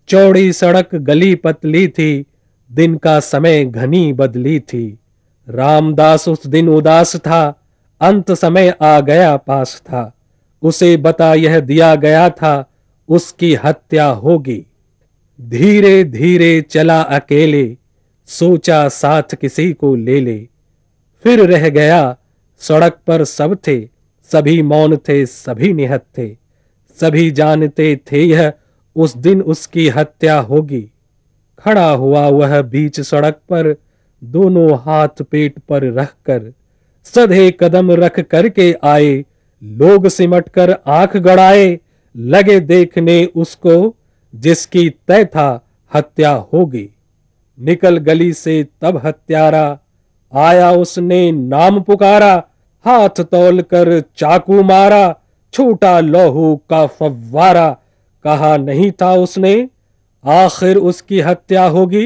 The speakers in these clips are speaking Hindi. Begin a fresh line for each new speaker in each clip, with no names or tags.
चौड़ी सड़क गली पतली थी, दिन का समय घनी बदली थी। रामदास उस दिन उदास था, अंत समय आ गया पास था। उसे बता यह दिया गया था, उसकी हत्या होगी। धीरे धीरे चला अकेले, सोचा साथ किसी को ले ले। फिर रह गया, सड़क पर सब थे, सभी मौन थे, सभी निहत थे। सभी जानते थे यह उस दिन उसकी हत्या होगी। खड़ा हुआ वह बीच सड़क पर, दोनों हाथ पेट पर रखकर। सधे कदम रख करके आए, लोग सिमट कर आंख गड़ाए। लगे देखने उसको, जिसकी तय था हत्या होगी। निकल गली से तब हत्यारा, आया उसने नाम पुकारा। हाथ तौल कर चाकू मारा, छूटा लौहू का फव्वारा। कहा नहीं था उसने, आखिर उसकी हत्या होगी।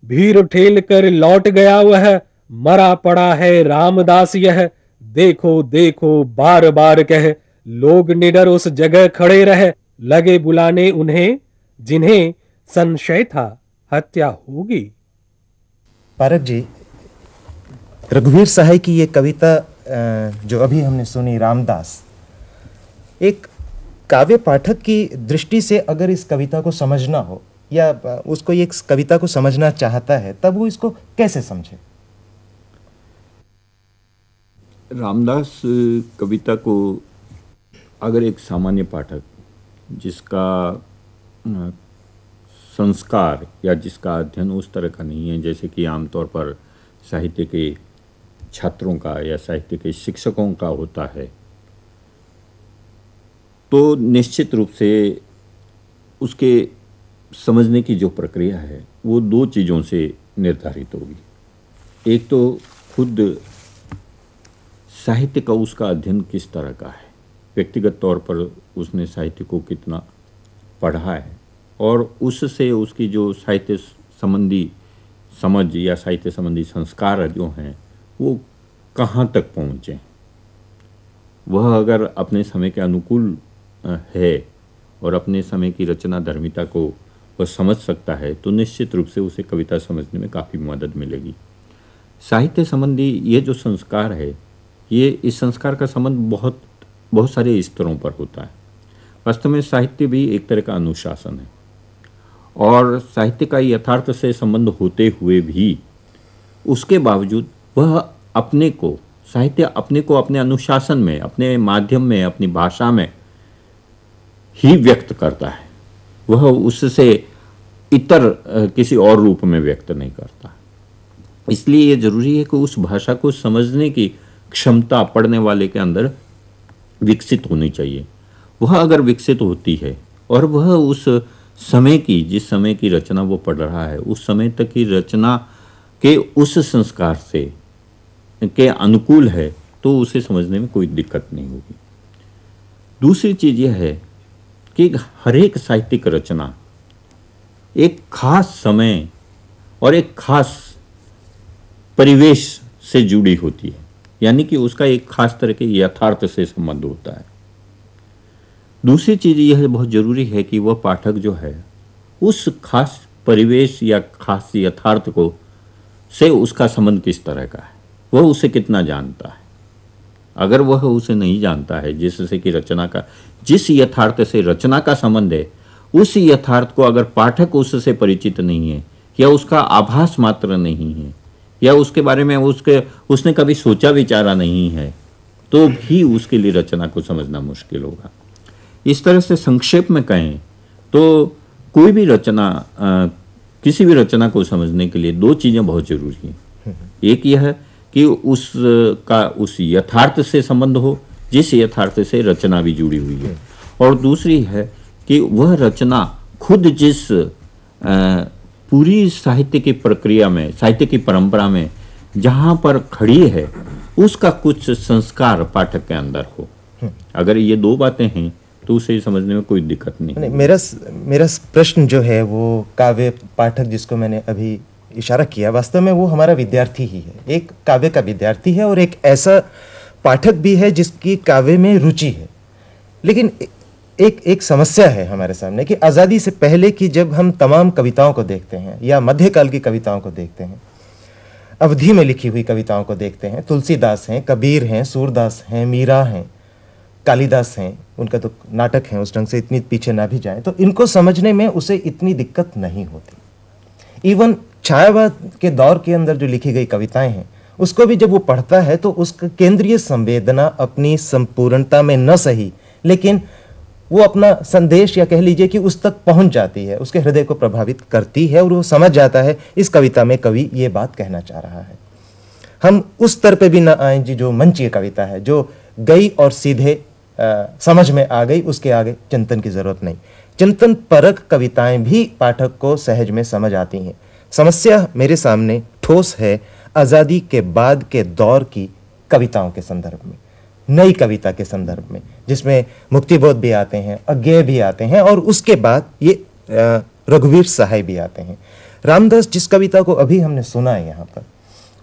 भीड़ ठेल कर लौट गया वह, मरा पड़ा है रामदास यह। देखो देखो बार बार कह, लोग निडर उस जगह खड़े रहे। लगे बुलाने उन्हें, जिन्हें संशय था हत्या होगी।
पारक जी, रघुवीर सहाय की ये कविता जो अभी हमने सुनी, रामदास, एक काव्य पाठक की दृष्टि से अगर इस कविता को समझना हो या उसको ये कविता को समझना चाहता है, तब वो इसको कैसे समझे?
रामदास कविता को अगर एक सामान्य पाठक जिसका संस्कार या जिसका अध्ययन उस तरह का नहीं है जैसे कि आमतौर पर साहित्य के छात्रों का या साहित्य के शिक्षकों का होता है, तो निश्चित रूप से उसके समझने की जो प्रक्रिया है वो दो चीज़ों से निर्धारित होगी। एक तो खुद साहित्य का उसका अध्ययन किस तरह का है, व्यक्तिगत तौर पर उसने साहित्य को कितना पढ़ा है और उससे उसकी जो साहित्य संबंधी समझ या साहित्य संबंधी संस्कार जो हैं वो कहाँ तक पहुँचे। वह अगर अपने समय के अनुकूल है और अपने समय की रचना धर्मिता को वह समझ सकता है तो निश्चित रूप से उसे कविता समझने में काफ़ी मदद मिलेगी। साहित्य संबंधी ये जो संस्कार है, ये इस संस्कार का संबंध बहुत सारे स्तरों पर होता है। वास्तव में साहित्य भी एक तरह का अनुशासन है और साहित्य का यथार्थ से संबंध होते हुए भी उसके बावजूद वह अपने को, साहित्य अपने को अपने अनुशासन में, अपने माध्यम में, अपनी भाषा में ही व्यक्त करता है। वह उससे इतर किसी और रूप में व्यक्त नहीं करता। इसलिए ये जरूरी है कि उस भाषा को समझने की क्षमता पढ़ने वाले के अंदर विकसित होनी चाहिए। वह अगर विकसित होती है और वह उस समय की, जिस समय की रचना वो पढ़ रहा है, उस समय तक की रचना के उस संस्कार से के अनुकूल है तो उसे समझने में कोई दिक्कत नहीं होगी। दूसरी चीज़ यह है कि हर एक साहित्यिक रचना एक खास समय और एक खास परिवेश से जुड़ी होती है, यानी कि उसका एक खास तरह के यथार्थ से संबंध होता है। दूसरी चीज़ यह बहुत ज़रूरी है कि वह पाठक जो है उस खास परिवेश या खास यथार्थ को से उसका संबंध किस तरह का है, वह उसे कितना जानता है। अगर वह उसे नहीं जानता है, जिससे कि रचना का, जिस यथार्थ से रचना का संबंध है, उस यथार्थ को अगर पाठक उससे परिचित नहीं है या उसका आभास मात्र नहीं है या उसके बारे में उसने कभी सोचा विचारा नहीं है, तो भी उसके लिए रचना को समझना मुश्किल होगा। इस तरह से संक्षेप में कहें तो कोई भी रचना, किसी भी रचना को समझने के लिए दो चीज़ें बहुत ज़रूरी हैं। एक यह कि उसका उस यथार्थ से संबंध हो जिस यथार्थ से रचना भी जुड़ी हुई है, और दूसरी है कि वह रचना खुद जिस पूरी साहित्य की प्रक्रिया में, साहित्य की परंपरा में जहाँ पर खड़ी है, उसका कुछ संस्कार पाठक के अंदर हो। अगर ये दो बातें हैं तो उसे समझने में कोई दिक्कत नहीं।
मेरा प्रश्न जो है वो काव्य पाठक जिसको मैंने अभी इशारा किया, वास्तव में वो हमारा विद्यार्थी ही है। एक काव्य का विद्यार्थी है और एक ऐसा पाठक भी है जिसकी काव्य में रुचि है। लेकिन एक समस्या है हमारे सामने कि आज़ादी से पहले की जब हम तमाम कविताओं को देखते हैं या मध्यकाल की कविताओं को देखते हैं, अवधि में लिखी हुई कविताओं को देखते हैं, तुलसीदास हैं, कबीर हैं, सूरदास हैं, मीरा हैं, कालिदास हैं, उनका तो नाटक है, उस ढंग से इतनी पीछे ना भी जाएं तो इनको समझने में उसे इतनी दिक्कत नहीं होती। इवन छायावाद के दौर के अंदर जो लिखी गई कविताएं हैं उसको भी जब वो पढ़ता है तो उसका केंद्रीय संवेदना अपनी संपूर्णता में न सही लेकिन वो अपना संदेश या कह लीजिए कि उस तक पहुंच जाती है, उसके हृदय को प्रभावित करती है और वो समझ जाता है इस कविता में कवि ये बात कहना चाह रहा है। हम उस स्तर पे भी ना आए जी जो मंचीय कविता है, जो गई और सीधे समझ में आ गई, उसके आगे चिंतन की जरूरत नहीं। चिंतन परक कविताएं भी पाठक को सहज में समझ आती हैं। समस्या मेरे सामने ठोस है आज़ादी के बाद के दौर की कविताओं के संदर्भ में, नई कविता के संदर्भ में, जिसमें मुक्तिबोध भी आते हैं, अज्ञेय भी आते हैं और उसके बाद ये रघुवीर सहाय भी आते हैं। रामदास जिस कविता को अभी हमने सुना है यहाँ पर,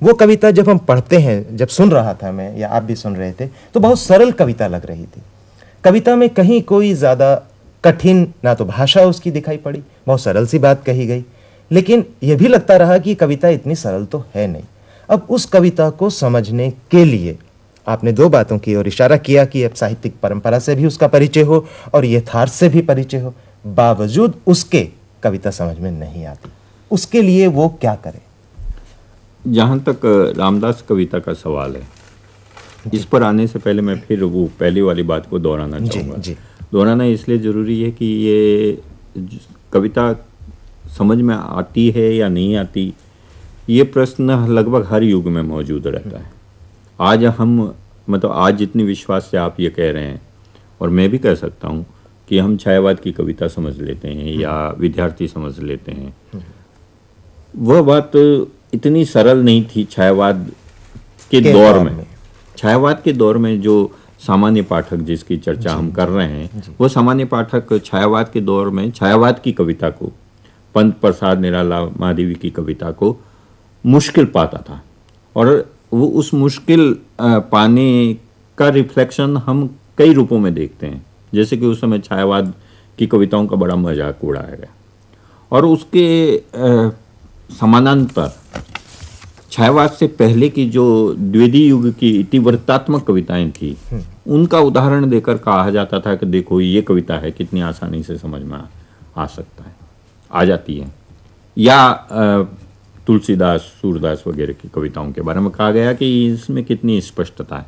वो कविता जब हम पढ़ते हैं, जब सुन रहा था मैं या आप भी सुन रहे थे, तो बहुत सरल कविता लग रही थी। कविता में कहीं कोई ज़्यादा कठिन ना तो भाषा उसकी दिखाई पड़ी, बहुत सरल सी बात कही गई, लेकिन यह भी लगता रहा कि कविता इतनी सरल तो है नहीं। अब उस कविता को समझने के लिए आपने दो बातों की ओर इशारा किया कि अब साहित्यिक परंपरा से भी उसका परिचय हो और यथार्थ से भी परिचय हो, बावजूद उसके कविता समझ में नहीं आती। उसके लिए वो क्या करे?
जहाँ तक रामदास कविता का सवाल है, इस पर आने से पहले मैं फिर वो पहली वाली बात को दोहराना चाहूँगा। दोहराना इसलिए ज़रूरी है कि ये कविता समझ में आती है या नहीं आती, ये प्रश्न लगभग हर युग में मौजूद रहता है। आज हम मतलब आज जितनी विश्वास से आप ये कह रहे हैं और मैं भी कह सकता हूँ कि हम छायावाद की कविता समझ लेते हैं या विद्यार्थी समझ लेते हैं, वह बात इतनी सरल नहीं थी छायावाद के दौर में। छायावाद के दौर में जो सामान्य पाठक जिसकी चर्चा हम कर रहे हैं, वो सामान्य पाठक छायावाद के दौर में छायावाद की कविता को, पंत प्रसाद निराला महादेवी की कविता को मुश्किल पाता था और वो उस मुश्किल पाने का रिफ्लेक्शन हम कई रूपों में देखते हैं। जैसे कि उस समय छायावाद की कविताओं का बड़ा मजाक उड़ाया गया और उसके समानांतर छायावाद से पहले की जो द्विवेदी युग की इतिवृत्तात्मक कविताएं थी, उनका उदाहरण देकर कहा जाता था कि देखो ये कविता है, कितनी आसानी से समझ में आ सकता है, आ जाती है। या तुलसीदास, सूरदास वगैरह की कविताओं के बारे में कहा गया कि इसमें कितनी स्पष्टता है।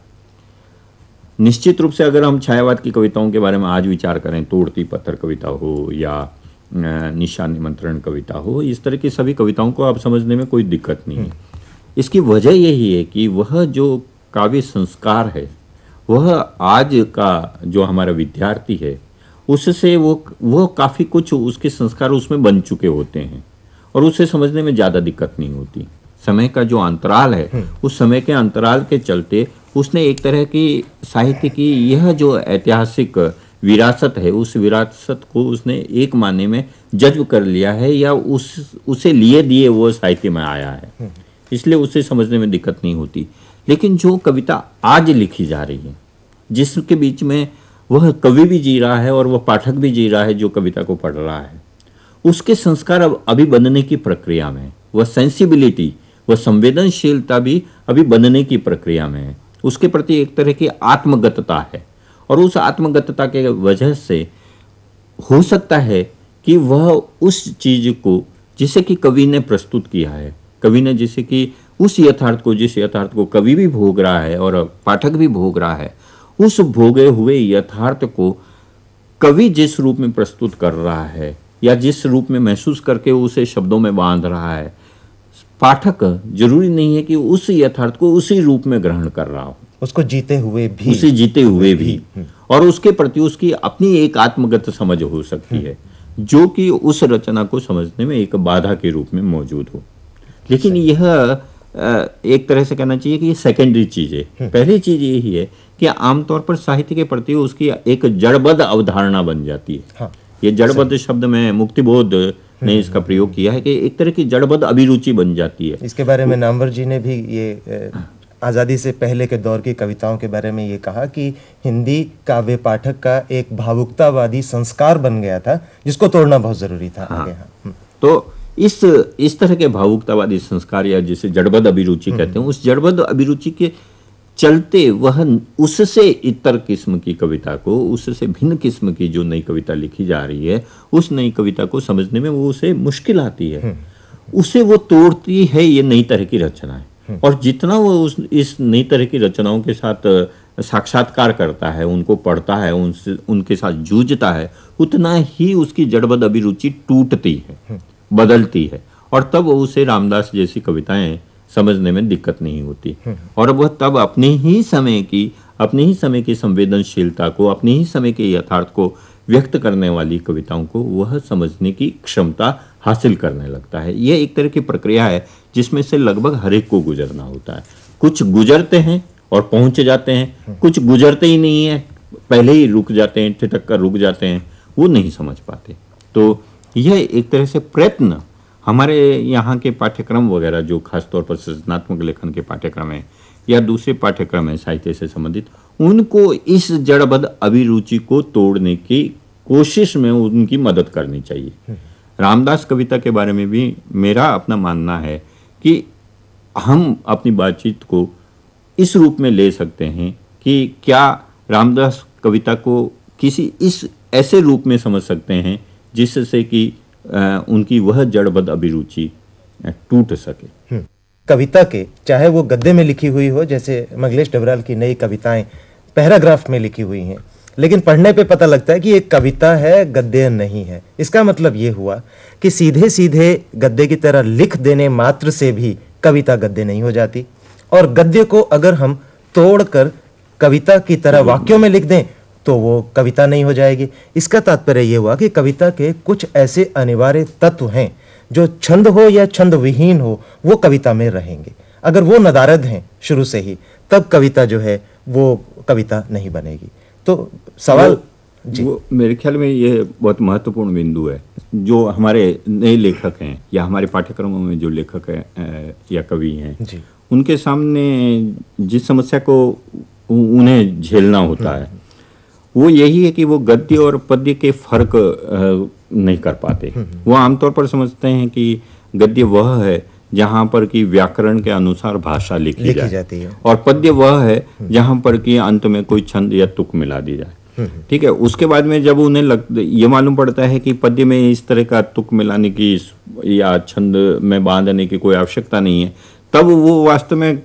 निश्चित रूप से अगर हम छायावाद की कविताओं के बारे में आज विचार करें, तोड़ती पत्थर कविता हो या निशान निमंत्रण कविता हो, इस तरह की सभी कविताओं को आप समझने में कोई दिक्कत नहीं है। इसकी वजह यही है कि वह जो काव्य संस्कार है, वह आज का जो हमारा विद्यार्थी है उससे वो काफ़ी कुछ उसके संस्कार उसमें बन चुके होते हैं और उसे समझने में ज़्यादा दिक्कत नहीं होती। समय का जो अंतराल है, उस समय के अंतराल के चलते उसने एक तरह की साहित्य की यह जो ऐतिहासिक विरासत है, उस विरासत को उसने एक मायने में जज्ब कर लिया है या उसे लिए दिए वो साहित्य में आया है, इसलिए उसे समझने में दिक्कत नहीं होती। लेकिन जो कविता आज लिखी जा रही है, जिसके बीच में वह कवि भी जी रहा है और वह पाठक भी जी रहा है जो कविता को पढ़ रहा है, उसके संस्कार अब अभी बनने की प्रक्रिया में है। वह सेंसिबिलिटी, वह संवेदनशीलता भी अभी बनने की प्रक्रिया में है। उसके प्रति एक तरह की आत्मगतता है और उस आत्मगतता के वजह से हो सकता है कि वह उस चीज को जिसे कि कवि ने प्रस्तुत किया है, कवि ने जिसे कि उस यथार्थ को, जिस यथार्थ को कवि भी भोग रहा है और पाठक भी भोग रहा है, उस भोगे हुए यथार्थ को कवि जिस रूप में प्रस्तुत कर रहा है या जिस रूप में महसूस करके उसे शब्दों में बांध रहा है, पाठक जरूरी नहीं है कि उस यथार्थ को उसी रूप में ग्रहण कर रहा हो,
उसको जीते हुए भी,
उसे जीते हुए भी और उसके प्रति उसकी अपनी एक आत्मगत समझ हो सकती है जो कि उस रचना को समझने में एक बाधा के रूप में मौजूद हो। लेकिन यह एक तरह से कहना चाहिए कि ये सेकेंडरी चीज है। पहली चीज यही है कि आमतौर पर साहित्य के प्रति उसकी एक जड़बद्ध अवधारणा बन जाती है। हाँ, ये जड़बद्ध शब्द में मुक्तिबोध ने इसका प्रयोग किया है कि एक तरह की जड़बद्ध अभिरुचि बन जाती है।
इसके बारे में नामवर जी ने भी ये आज़ादी से पहले के दौर की कविताओं के बारे में ये कहा कि हिंदी काव्य पाठक का एक भावुकतावादी संस्कार बन गया था जिसको तोड़ना बहुत ज़रूरी था।
हाँ।
आगे हाँ।
तो इस तरह के भावुकतावादी संस्कार या जिसे जड़बद अभिरुचि कहते हैं, उस जड़बद अभिरुचि के चलते वह उससे इतर किस्म की कविता को, उससे भिन्न किस्म की जो नई कविता लिखी जा रही है, उस नई कविता को समझने में वो उसे मुश्किल आती है, उसे वो तोड़ती है ये नई तरह की रचनाएं। और जितना वो इस नई तरह की रचनाओं के साथ साक्षात्कार करता है, उनको पढ़ता है, उनके साथ जूझता है, उतना ही उसकी जड़बद अभिरुचि टूटती है, बदलती है, और तब उसे रामदास जैसी कविताएं समझने में दिक्कत नहीं होती। और वह तब अपने ही समय की संवेदनशीलता को, अपने ही समय के यथार्थ को व्यक्त करने वाली कविताओं को वह समझने की क्षमता हासिल करने लगता है। यह एक तरह की प्रक्रिया है जिसमें से लगभग हर एक को गुजरना होता है। कुछ गुजरते हैं और पहुंच जाते हैं, कुछ गुजरते ही नहीं है, पहले ही रुक जाते हैं, ठिठक कर रुक जाते हैं, वो नहीं समझ पाते। तो यह एक तरह से प्रयत्न हमारे यहाँ के पाठ्यक्रम वगैरह, जो खासतौर पर सृजनात्मक लेखन के पाठ्यक्रम हैं या दूसरे पाठ्यक्रम हैं साहित्य से संबंधित, उनको इस जड़बद अभिरुचि को तोड़ने की कोशिश में उनकी मदद करनी चाहिए। रामदास कविता के बारे में भी मेरा अपना मानना है कि हम अपनी बातचीत को इस रूप में ले सकते हैं कि क्या रामदास कविता को किसी इस ऐसे रूप में समझ सकते हैं जिससे कि उनकी वह जड़बद अभिरुचि टूट सके।
कविता के, चाहे वो गद्य में लिखी हुई हो, जैसे मंगलेश डबराल की नई कविताएं पैराग्राफ में लिखी हुई हैं, लेकिन पढ़ने पे पता लगता है कि एक कविता है, गद्य नहीं है। इसका मतलब ये हुआ कि सीधे सीधे गद्य की तरह लिख देने मात्र से भी कविता गद्य नहीं हो जाती, और गद्य को अगर हम तोड़कर कविता की तरह वाक्यों में लिख दें तो वो कविता नहीं हो जाएगी। इसका तात्पर्य ये हुआ कि कविता के कुछ ऐसे अनिवार्य तत्व हैं जो छंद हो या छंद विहीन हो वो कविता में रहेंगे। अगर वो नदारद हैं शुरू से ही, तब कविता जो है वो कविता नहीं बनेगी। तो सवाल
वो मेरे ख्याल में ये बहुत महत्वपूर्ण बिंदु है। जो हमारे नए लेखक हैं या हमारे पाठ्यक्रमों में जो लेखक हैं या कवि हैं, उनके सामने जिस समस्या को उन्हें झेलना होता है वो यही है कि वो गद्य और पद्य के फर्क नहीं कर पाते। वो आमतौर पर समझते हैं कि गद्य वह है जहाँ पर कि व्याकरण के अनुसार भाषा लिखी जाती है, और पद्य वह है जहाँ पर कि अंत में कोई छंद या तुक मिला दी जाए। ठीक है, उसके बाद में जब उन्हें ये मालूम पड़ता है कि पद्य में इस तरह का तुक मिलाने की या छंद में बांधने की कोई आवश्यकता नहीं है, तब वो वास्तव में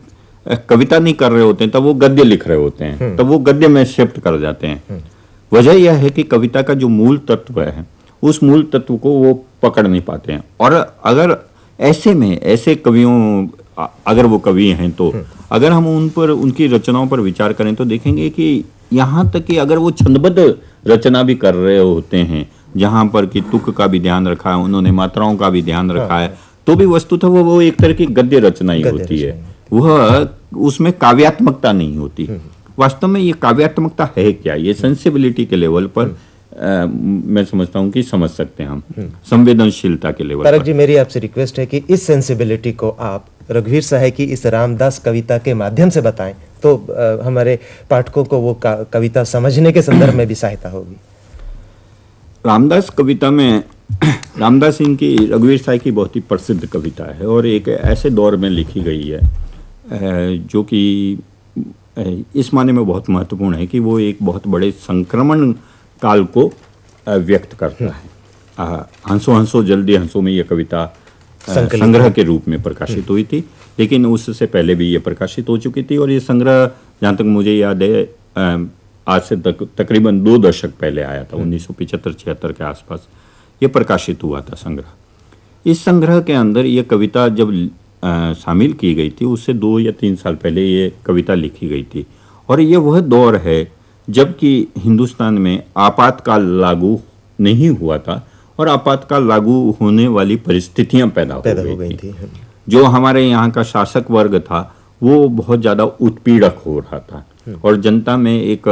कविता नहीं कर रहे होते हैं, तब वो गद्य लिख रहे होते हैं, तब वो गद्य में शिफ्ट कर जाते हैं। वजह यह है कि कविता का जो मूल तत्व है उस मूल तत्व को वो पकड़ नहीं पाते हैं। और अगर ऐसे में ऐसे कवियों, अगर वो कवि हैं तो अगर हम उन पर, उनकी रचनाओं पर विचार करें तो देखेंगे कि यहाँ तक कि अगर वो छंदबद्ध रचना भी कर रहे होते हैं जहाँ पर कि तुक का भी ध्यान रखा है, उन्होंने मात्राओं का भी ध्यान रखा है, तो भी वस्तुतः वो एक तरह की गद्य रचना ही होती है। वह उसमें काव्यात्मकता नहीं होती। वास्तव में ये काव्यात्मकता है क्या, ये सेंसिबिलिटी के लेवल पर मैं समझता हूँ कि समझ सकते हैं हम, संवेदनशीलता के लेवल पर।
तारक जी, मेरी आपसे रिक्वेस्ट है कि इस सेंसिबिलिटी को आप रघुवीर साहय की इस रामदास कविता के माध्यम से बताएं तो हमारे पाठकों को वो कविता समझने के संदर्भ में भी सहायता होगी।
रामदास कविता में, रामदास इनकी, रघुवीर साहय की बहुत ही प्रसिद्ध कविता है और एक ऐसे दौर में लिखी गई है जो कि इस माने में बहुत महत्वपूर्ण है कि वो एक बहुत बड़े संक्रमण काल को व्यक्त करता है। हंसो हंसो जल्दी हंसो में ये कविता संग्रह के रूप में प्रकाशित हुई थी, लेकिन उससे पहले भी ये प्रकाशित हो चुकी थी। और ये संग्रह, जहाँ तक मुझे याद है, आज से तकरीबन 2 दशक पहले आया था, 1975-76 के आसपास ये प्रकाशित हुआ था संग्रह। इस संग्रह के अंदर ये कविता जब शामिल की गई थी, उससे 2 या 3 साल पहले ये कविता लिखी गई थी। और ये वह दौर है जबकि हिंदुस्तान में आपातकाल लागू नहीं हुआ था और आपातकाल लागू होने वाली परिस्थितियां पैदा हो गई थी। जो हमारे यहाँ का शासक वर्ग था वो बहुत ज़्यादा उत्पीड़क हो रहा था और जनता में एक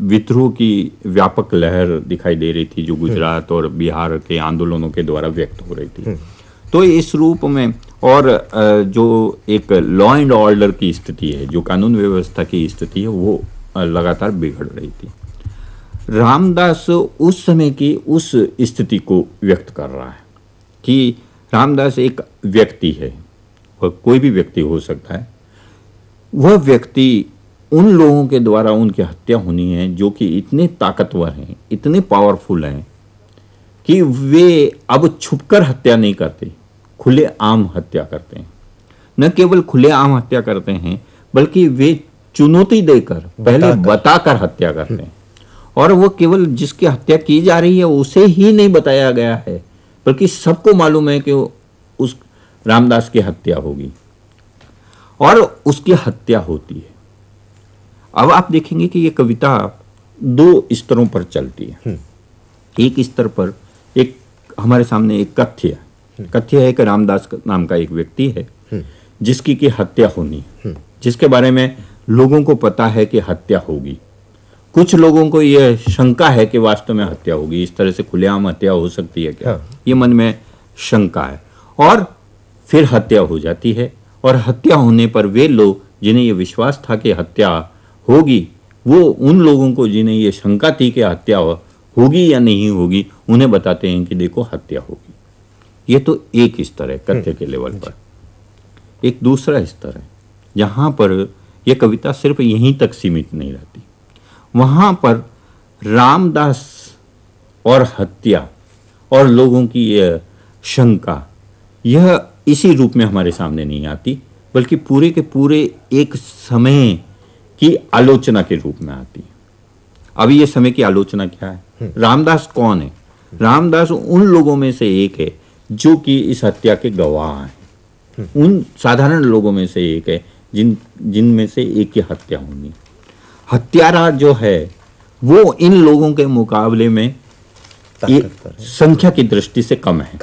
विद्रोह की व्यापक लहर दिखाई दे रही थी जो गुजरात और बिहार के आंदोलनों के द्वारा व्यक्त हो रही थी। तो इस रूप में और जो एक लॉ एंड ऑर्डर की स्थिति है, जो कानून व्यवस्था की स्थिति है, वो लगातार बिगड़ रही थी। रामदास उस समय की उस स्थिति को व्यक्त कर रहा है कि रामदास एक व्यक्ति है, और कोई भी व्यक्ति हो सकता है। वह व्यक्ति उन लोगों के द्वारा उनकी हत्या होनी है जो कि इतने ताकतवर हैं, इतने पावरफुल हैं कि वे अब छुपकर हत्या नहीं करते, खुलेआम हत्या करते हैं। न केवल खुलेआम हत्या करते हैं, बल्कि वे चुनौती देकर, पहले बताकर हत्या करते हैं। और वो केवल जिसकी हत्या की जा रही है उसे ही नहीं बताया गया है, बल्कि सबको मालूम है कि उस रामदास की हत्या होगी, और उसकी हत्या होती है। अब आप देखेंगे कि ये कविता दो स्तरों पर चलती है। एक स्तर पर एक हमारे सामने एक कथ्य है कि रामदास नाम का एक व्यक्ति है जिसकी की हत्या होनी है, जिसके बारे में लोगों को पता है कि हत्या होगी। कुछ लोगों को यह शंका है कि वास्तव में हत्या होगी, इस तरह से खुलेआम हत्या हो सकती है क्या, ये मन में शंका है। और फिर हत्या हो जाती है, और हत्या होने पर वे लोग जिन्हें यह विश्वास था कि हत्या होगी, वो उन लोगों को जिन्हें ये शंका थी कि हत्या होगी या नहीं होगी, उन्हें बताते हैं कि देखो हत्या होगी। ये तो एक स्तर है कथ्य के लेवल पर। एक दूसरा स्तर है जहां पर यह कविता सिर्फ यहीं तक सीमित नहीं रहती। वहां पर रामदास और हत्या और लोगों की यह शंका, यह इसी रूप में हमारे सामने नहीं आती, बल्कि पूरे के पूरे एक समय की आलोचना के रूप में आती है। अभी ये समय की आलोचना क्या है? रामदास कौन है? रामदास उन लोगों में से एक है जो कि इस हत्या के गवाह हैं। उन साधारण लोगों में से एक है जिनमें से एक की हत्या होनी। हत्यारा जो है वो इन लोगों के मुकाबले में संख्या की दृष्टि से कम है।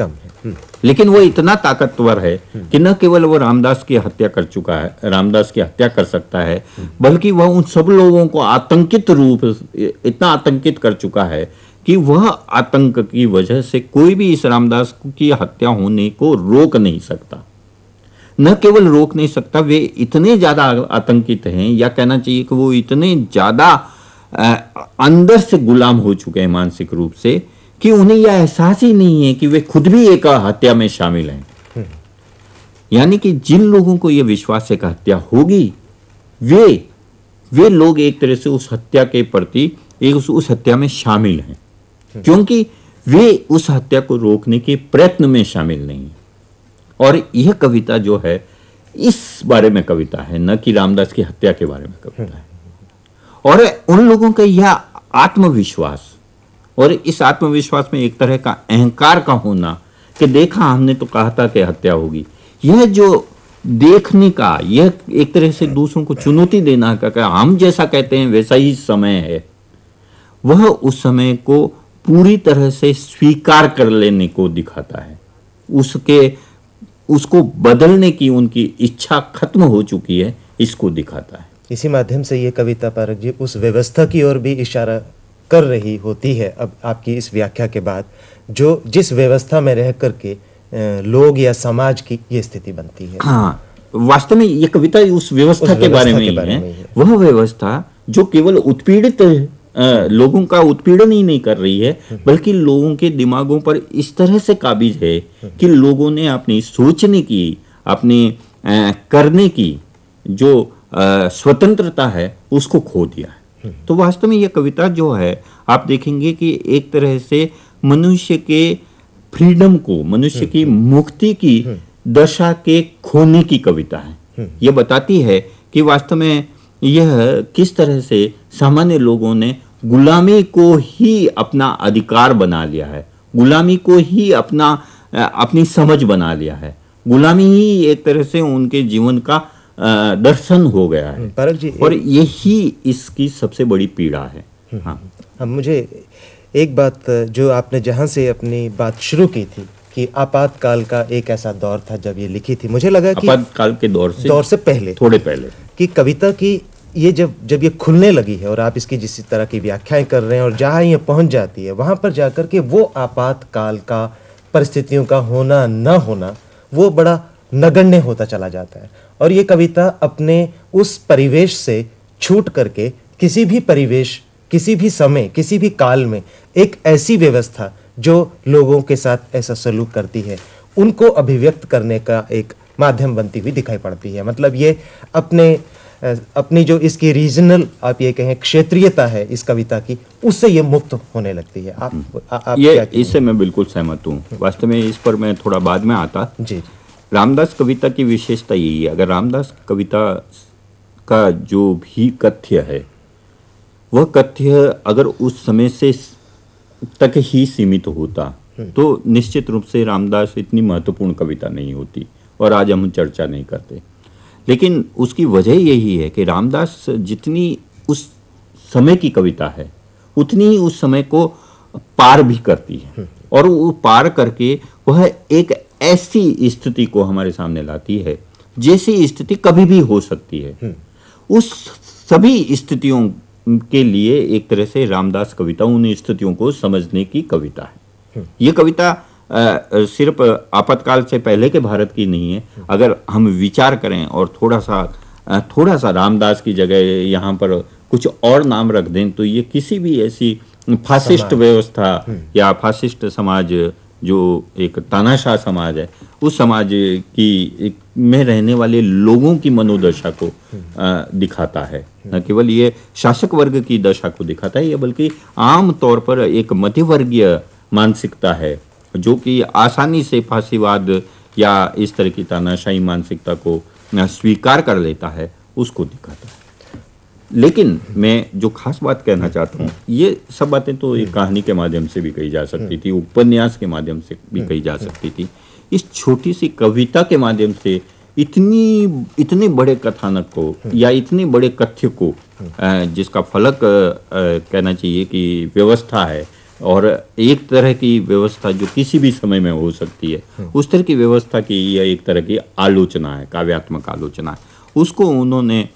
लेकिन वो इतना ताकतवर है कि न केवल वो रामदास की हत्या कर चुका है, रामदास की हत्या कर सकता है, बल्कि वह उन सब लोगों को आतंकित रूप इतना आतंकित कर चुका है कि वह आतंक की वजह से कोई भी इस रामदास की हत्या होने को रोक नहीं सकता। न केवल रोक नहीं सकता, वे इतने ज्यादा आतंकित हैं, या कहना चाहिए कि वो इतने ज्यादा अंदर से गुलाम हो चुके हैं मानसिक रूप से, कि उन्हें यह एहसास ही नहीं है कि वे खुद भी एक हत्या में शामिल हैं। यानी कि जिन लोगों को यह विश्वास है कि हत्या होगी, वे लोग एक तरह से उस हत्या के प्रति उस हत्या में शामिल हैं, क्योंकि वे उस हत्या को रोकने के प्रयत्न में शामिल नहीं हैं। और यह कविता जो है इस बारे में कविता है, न कि रामदास की हत्या के बारे में कविता है। और उन लोगों का यह आत्मविश्वास, और इस आत्मविश्वास में एक तरह का अहंकार का होना कि देखा हमने तो कहा था कि हत्या होगी, यह जो देखने का, यह एक तरह से दूसरों को चुनौती देना का हम जैसा कहते हैं वैसा ही समय है, वह उस समय को पूरी तरह से स्वीकार कर लेने को दिखाता है। उसको बदलने की उनकी इच्छा खत्म हो चुकी है, इसको दिखाता है।
इसी माध्यम से ये कविता पारक जी उस व्यवस्था की ओर भी इशारा कर रही होती है। अब आपकी इस व्याख्या के बाद जो जिस व्यवस्था में रह करके लोग या समाज की ये स्थिति बनती है।
हाँ, वास्तव में ये कविता उस व्यवस्था के बारे में ही है। वह व्यवस्था जो केवल उत्पीड़ित लोगों का उत्पीड़न ही नहीं कर रही है, बल्कि लोगों के दिमागों पर इस तरह से काबिज है कि लोगों ने अपनी सोचने की, अपने करने की जो स्वतंत्रता है उसको खो दिया है। तो वास्तव में यह कविता जो है, आप देखेंगे कि एक तरह से मनुष्य के फ्रीडम को, मनुष्य की मुक्ति की दशा के खोने की कविता है। यह बताती है कि वास्तव में यह किस तरह से सामान्य लोगों ने गुलामी को ही अपना अधिकार बना लिया है, गुलामी को ही अपनी समझ बना लिया है। गुलामी ही एक तरह से उनके जीवन का दर्शन हो गया है। और यही इसकी सबसे बड़ी पीड़ा है। हाँ,
मुझे एक बात जो आपने जहाँ से अपनी बात शुरू की थी कि आपातकाल का एक ऐसा दौर था जब ये लिखी थी, मुझे लगा कि
आपातकाल के दौर से पहले, थोड़े पहले
कि कविता की ये जब ये खुलने लगी है और आप इसकी जिस तरह की व्याख्याएं कर रहे हैं और जहाँ ये पहुँच जाती है, वहाँ पर जाकर के वो आपातकाल का परिस्थितियों का होना न होना वो बड़ा नगण्य होता चला जाता है। और ये कविता अपने उस परिवेश से छूट करके किसी भी परिवेश, किसी भी समय, किसी भी काल में एक ऐसी व्यवस्था जो लोगों के साथ ऐसा सलूक करती है, उनको अभिव्यक्त करने का एक माध्यम बनती हुई दिखाई पड़ती है। मतलब ये अपनी जो इसकी रीजनल, आप ये कहें क्षेत्रीयता है इस कविता की, उससे ये मुक्त होने लगती है। आप
ये
क्या
इससे मैं बिल्कुल सहमत हूँ। वास्तव में इस पर मैं थोड़ा बाद में आता।
जी।
रामदास कविता की विशेषता यही है, अगर रामदास कविता का जो भी कथ्य है, वह कथ्य अगर उस समय से तक ही सीमित होता तो निश्चित रूप से रामदास इतनी महत्वपूर्ण कविता नहीं होती और आज हम चर्चा नहीं करते। लेकिन उसकी वजह यही है कि रामदास जितनी उस समय की कविता है उतनी ही उस समय को पार भी करती है, और वो पार करके वह एक ऐसी स्थिति को हमारे सामने लाती है जैसी स्थिति कभी भी हो सकती है। उस सभी स्थितियों के लिए एक तरह से रामदास कविता उन स्थितियों को समझने की कविता है। ये कविता सिर्फ आपातकाल से पहले के भारत की नहीं है। अगर हम विचार करें और थोड़ा सा रामदास की जगह यहाँ पर कुछ और नाम रख दें तो ये किसी भी ऐसी फासिस्ट व्यवस्था या फासिस्ट समाज, जो एक तानाशाह समाज है, उस समाज की में रहने वाले लोगों की मनोदशा को दिखाता है। न केवल ये शासक वर्ग की दशा को दिखाता है, ये बल्कि आम तौर पर एक मध्यवर्गीय मानसिकता है जो कि आसानी से फांसीवाद या इस तरह की तानाशाही मानसिकता को स्वीकार कर लेता है, उसको दिखाता है। लेकिन मैं जो खास बात कहना चाहता हूँ, ये सब बातें तो एक कहानी के माध्यम से भी कही जा सकती थी, उपन्यास के माध्यम से भी कही जा सकती थी। इस छोटी सी कविता के माध्यम से इतने बड़े कथानक को या इतने बड़े कथ्य को, जिसका फलक कहना चाहिए कि व्यवस्था है, और एक तरह की व्यवस्था जो किसी भी समय में हो सकती है, उस तरह की व्यवस्था की यह एक तरह की आलोचना है, काव्यात्मक आलोचना है। उसको उन्होंने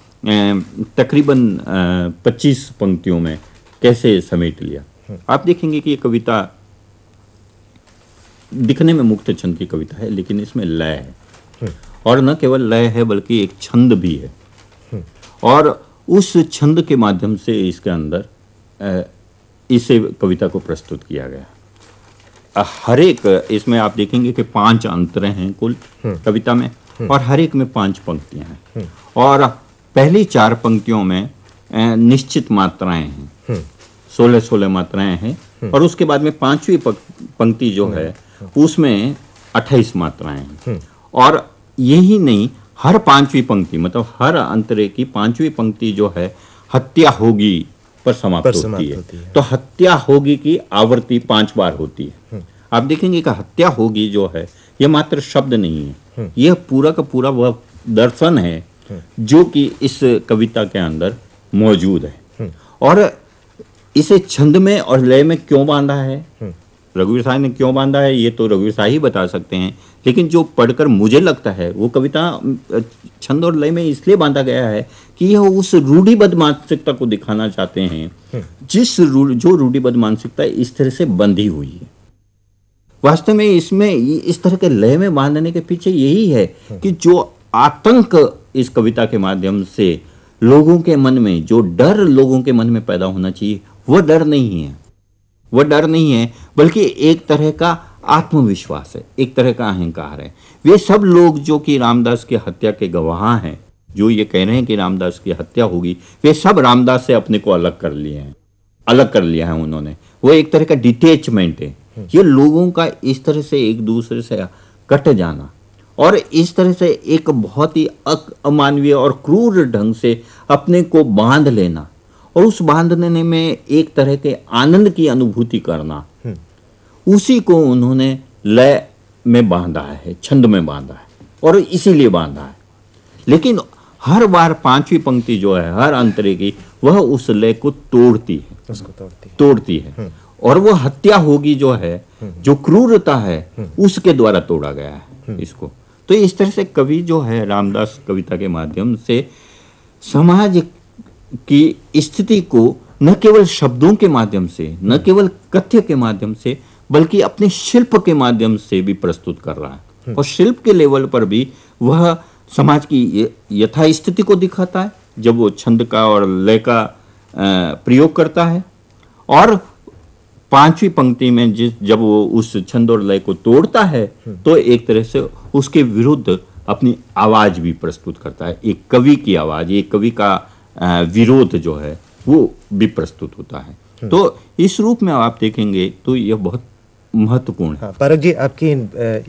तकरीबन 25 पंक्तियों में कैसे समेट लिया। आप देखेंगे कि ये कविता दिखने में मुक्त छंद की कविता है, लेकिन इसमें लय है, और न केवल लय है बल्कि एक छंद भी है, और उस छंद के माध्यम से इसके अंदर इसे कविता को प्रस्तुत किया गया। हर एक इसमें आप देखेंगे कि 5 अंतरे हैं कुल कविता में, और हर एक में 5 पंक्तियां हैं, और पहली 4 पंक्तियों में निश्चित मात्राएं हैं, 16 मात्राएं हैं, और उसके बाद में 5वीं पंक्ति जो है उसमें 28 मात्राएं हैं। और यही नहीं, हर 5वीं पंक्ति, मतलब हर अंतरे की 5वीं पंक्ति जो है हत्या होगी पर समाप्त होती है। तो हत्या होगी की आवृत्ति 5 बार होती है। आप देखेंगे कि हत्या होगी जो है यह मात्र शब्द नहीं है, यह पूरा का पूरा वह दर्शन है जो कि इस कविता के अंदर मौजूद है। और इसे छंद में और लय में क्यों बांधा है, रघुवीर साहब ने क्यों बांधा है, ये तो रघुवीर साहब ही बता सकते हैं। लेकिन जो पढ़कर मुझे लगता है वो कविता छंद और लय में इसलिए बांधा गया है कि यह उस रूढ़िबद्ध मानसिकता को दिखाना चाहते हैं, जो रूढ़िबद्ध मानसिकता इस तरह से बंधी हुई है। वास्तव में इसमें इस तरह के लय में बांधने के पीछे यही है कि जो आतंक इस कविता के माध्यम से लोगों के मन में, जो डर लोगों के मन में पैदा होना चाहिए, वह डर नहीं है, वह डर नहीं है, बल्कि एक तरह का आत्मविश्वास है, एक तरह का अहंकार है। वे सब लोग जो कि रामदास की हत्या के गवाह हैं, जो ये कह रहे हैं कि रामदास की हत्या होगी, वे सब रामदास से अपने को अलग कर लिया है उन्होंने। वो एक तरह का डिटेचमेंट है। ये लोगों का इस तरह से एक दूसरे से कट जाना और इस तरह से एक बहुत ही अमानवीय और क्रूर ढंग से अपने को बांध लेना, और उस बांधने में एक तरह के आनंद की अनुभूति करना, उसी को उन्होंने लय में बांधा है, छंद में बांधा है, और इसीलिए बांधा है। लेकिन हर बार 5वीं पंक्ति जो है हर अंतरे की, वह उस लय को तोड़ती है, और वह हत्या होगी जो है, जो क्रूरता है, उसके द्वारा तोड़ा गया है इसको। तो इस तरह से कवि जो है रामदास कविता के माध्यम से समाज की स्थिति को न केवल शब्दों के माध्यम से, न केवल कथ्य के माध्यम से, बल्कि अपने शिल्प के माध्यम से भी प्रस्तुत कर रहा है। और शिल्प के लेवल पर भी वह समाज की यथास्थिति को दिखाता है जब वो छंद का और लय का प्रयोग करता है, और पांचवी पंक्ति में जब वो उस छंद और लय को तोड़ता है तो एक तरह से उसके विरुद्ध अपनी आवाज भी प्रस्तुत करता है। एक कवि की आवाज, एक कवि का विरोध जो है वो भी प्रस्तुत होता है। तो इस रूप में आप देखेंगे तो यह बहुत महत्वपूर्ण है।
हाँ, पारक जी, आपकी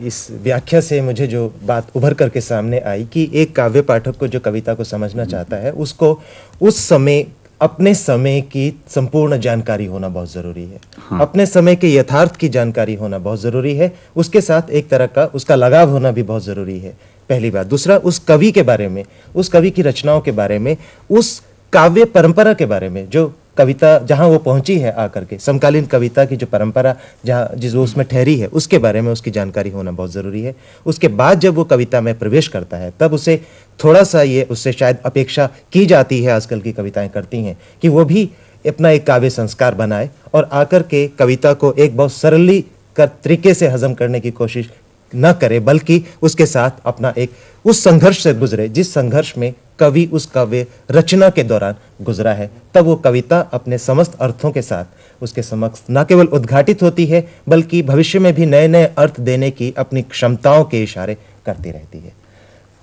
इस व्याख्या से मुझे जो बात उभर करके सामने आई कि एक काव्य पाठक को जो कविता को समझना चाहता है उसको उस समय अपने समय की संपूर्ण जानकारी होना बहुत जरूरी है। हाँ। अपने समय के यथार्थ की जानकारी होना बहुत जरूरी है। उसके साथ एक तरह का उसका लगाव होना भी बहुत जरूरी है, पहली बात। दूसरा, उस कवि के बारे में, उस कवि की रचनाओं के बारे में, उस काव्य परंपरा के बारे में, जो कविता जहाँ वो पहुंची है आकर के, समकालीन कविता की जो परंपरा जहाँ जिस वो उसमें ठहरी है, उसके बारे में उसकी जानकारी होना बहुत ज़रूरी है। उसके बाद जब वो कविता में प्रवेश करता है तब उसे थोड़ा सा ये उससे शायद अपेक्षा की जाती है, आजकल की कविताएं करती हैं, कि वो भी अपना एक काव्य संस्कार बनाए और आकर के कविता को एक बहुत सरली तरीके से हजम करने की कोशिश न करे, बल्कि उसके साथ अपना एक उस संघर्ष से गुजरे जिस संघर्ष में कवि उस काव्य रचना के दौरान गुजरा है। तब वो कविता अपने समस्त अर्थों के साथ उसके समक्ष न केवल उद्घाटित होती है बल्कि भविष्य में भी नए नए अर्थ देने की अपनी क्षमताओं के इशारे करती रहती है।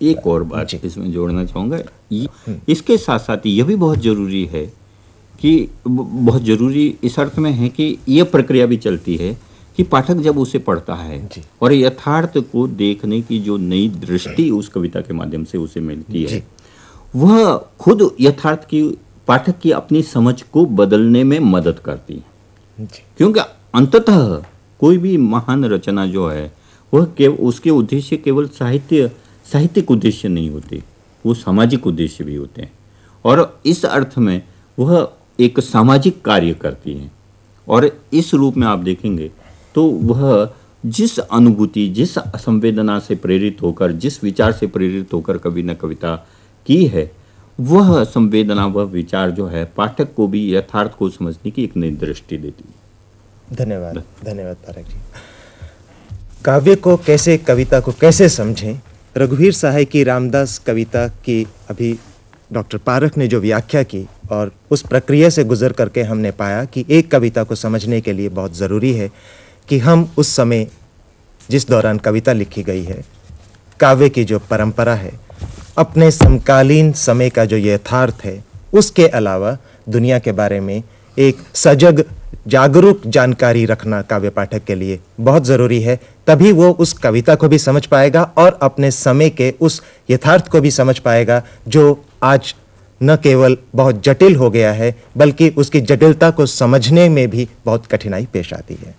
एक और बात इसमें जोड़ना चाहूँगा, इसके साथ साथ यह भी बहुत जरूरी है कि बहुत जरूरी इस अर्थ में है कि यह प्रक्रिया भी चलती है कि पाठक जब उसे पढ़ता है और यथार्थ को देखने की जो नई दृष्टि उस कविता के माध्यम से उसे मिलती है, वह खुद यथार्थ की पाठक की अपनी समझ को बदलने में मदद करती है। क्योंकि अंततः कोई भी महान रचना जो है वह उसके उद्देश्य केवल साहित्यिक उद्देश्य नहीं होते, वो सामाजिक उद्देश्य भी होते हैं, और इस अर्थ में वह एक सामाजिक कार्य करती है। और इस रूप में आप देखेंगे तो वह जिस अनुभूति, जिस संवेदना से प्रेरित होकर, जिस विचार से प्रेरित होकर कवि ने कविता की है, वह संवेदना, वह विचार जो है पाठक को भी यथार्थ को समझने की एक नई दृष्टि देती है।
धन्यवाद, धन्यवाद पारक जी। काव्य को कैसे, कविता को कैसे समझें, रघुवीर सहाय की रामदास कविता की अभी डॉक्टर पारक ने जो व्याख्या की और उस प्रक्रिया से गुजर करके हमने पाया कि एक कविता को समझने के लिए बहुत ज़रूरी है कि हम उस समय जिस दौरान कविता लिखी गई है, काव्य की जो परंपरा है, अपने समकालीन समय का जो यथार्थ है, उसके अलावा दुनिया के बारे में एक सजग जागरूक जानकारी रखना काव्य पाठक के लिए बहुत ज़रूरी है। तभी वो उस कविता को भी समझ पाएगा और अपने समय के उस यथार्थ को भी समझ पाएगा जो आज न केवल बहुत जटिल हो गया है बल्कि उसकी जटिलता को समझने में भी बहुत कठिनाई पेश आती है।